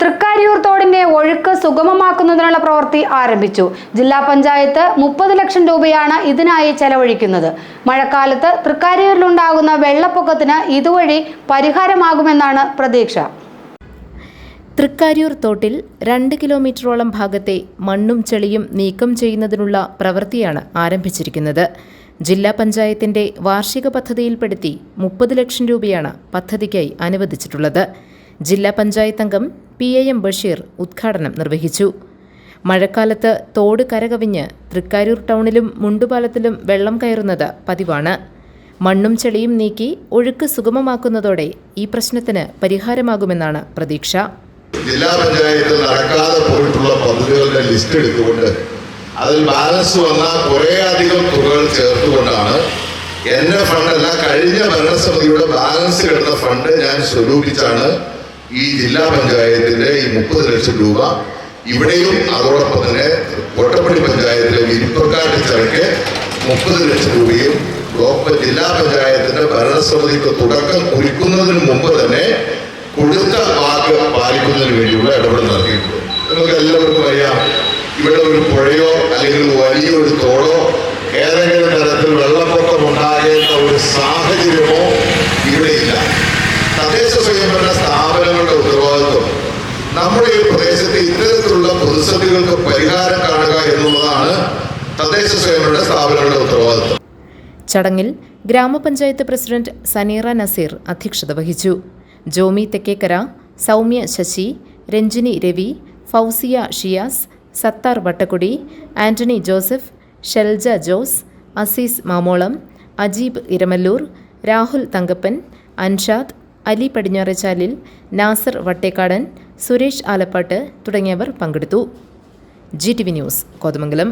തൃക്കാരിയൂർ തോടിന്റെ ഒഴുക്ക് സുഗമമാക്കുന്നതിനുള്ള പ്രവൃത്തി ആരംഭിച്ചു. ജില്ലാ പഞ്ചായത്ത് 30 ലക്ഷം രൂപയാണ് ഇതിനായി ചെലവഴിക്കുന്നത്. മഴക്കാലത്ത് തൃക്കാരിയൂരിലുണ്ടാകുന്ന വെള്ളപ്പൊക്കത്തിന് ഇതുവഴി പരിഹാരമാകുമെന്നാണ് പ്രതീക്ഷ. തൃക്കാരിയൂർ തോട്ടിൽ 2 കിലോമീറ്ററോളം ഭാഗത്തെ മണ്ണും ചെളിയും നീക്കം ചെയ്യുന്നതിനുള്ള പ്രവൃത്തിയാണ് ആരംഭിച്ചിരിക്കുന്നത്. ജില്ലാ പഞ്ചായത്തിന്റെ വാർഷിക പദ്ധതിയിൽപ്പെടുത്തി 30 ലക്ഷം രൂപയാണ് പദ്ധതിക്കായി അനുവദിച്ചിട്ടുള്ളത്. ജില്ലാ പഞ്ചായത്ത് അംഗം PAM ബഷീർ ഉദ്ഘാടനം നിർവഹിച്ചു. മഴക്കാലത്ത് തോട് കരകവിഞ്ഞ് തൃക്കാരൂർ ടൗണിലും മുണ്ടുപാലത്തിലും വെള്ളം കയറുന്നത് പതിവാണ്. മണ്ണും ചെളിയും നീക്കി ഒഴുക്ക് സുഗമമാക്കുന്നതോടെ ഈ പ്രശ്നത്തിന് പരിഹാരമാകുമെന്നാണ് പ്രതീക്ഷ. ജില്ലാ പഞ്ചായത്ത് നടക്കാതെ പോയിട്ടുള്ള പദ്ധതികളുടെ ലിസ്റ്റ് എടുത്തുകൊണ്ട് അതിൽ ബാലൻസ് വന്ന കുറേയധികം തുകകൾ ചേർത്തുകൊണ്ടാണ് എൻ്റെ ഫണ്ടല്ല, കഴിഞ്ഞ ഭരണസമിതിയുടെ ബാലൻസ് കിടന്ന ഫണ്ട് ഞാൻ സ്വരൂപിച്ചാണ് ഈ ജില്ലാ പഞ്ചായത്തിന്റെ ഈ 30 ലക്ഷം രൂപ ഇവിടെയും അതോടൊപ്പം തന്നെ കോട്ടപ്പടി പഞ്ചായത്തിലെ വിരിപ്പക്കാട്ട് ചരക്ക് 30 ലക്ഷം രൂപയും ജില്ലാ പഞ്ചായത്തിന്റെ ഭരണസമിതിക്ക് തുടക്കം കുറിക്കുന്നതിന് മുമ്പ് തന്നെ കൊടുത്ത വാക്ക് പാലിക്കുന്നതിന് വേണ്ടിയുള്ള ഇടപെടൽ നടത്തിയിട്ടുണ്ട്. നിങ്ങൾക്ക് എല്ലാവർക്കും അറിയാം, ഇവിടെ ഒരു പുഴയോ അല്ലെങ്കിൽ വലിയൊരു തോടോ ഏതെങ്കിലും തരത്തിൽ വെള്ളപ്പൊക്കം ഉണ്ടാകേണ്ട ഒരു സാഹചര്യമോ ഇവിടെയില്ല. തദ്ദേശ സ്വയംഭരണ സ്ഥാപനങ്ങളുടെ ഉത്തരവാദിത്വം നമ്മുടെ ഈ പ്രദേശത്തെ ഇത്തരത്തിലുള്ള പ്രതിസന്ധികൾക്ക് പരിഹാരം കാണുക എന്നുള്ളതാണ് തദ്ദേശ സ്വയംഭരണ സ്ഥാപനങ്ങളുടെ ഉത്തരവാദിത്വം. ചടങ്ങിൽ ഗ്രാമപഞ്ചായത്ത് പ്രസിഡന്റ് സനീറ നസീർ അധ്യക്ഷത വഹിച്ചു. ജോമി തെക്കേക്കര, സൗമ്യ ശശി, രഞ്ജിനി രവി, ഫൗസിയ ഷിയാസ്, സത്താർ വട്ടക്കുടി, ആന്റണി ജോസഫ്, ഷെൽജ ജോസ്, അസീസ് മാമോളം, അജീബ് ഇരമല്ലൂർ, രാഹുൽ തങ്കപ്പൻ, അൻഷാദ്, അലി പടിഞ്ഞാറച്ചാലിൽ, നാസർ വട്ടേക്കാടൻ, സുരേഷ് ആലപ്പാട്ട് തുടങ്ങിയവർ പങ്കെടുത്തു. GTV news Kothamangalam.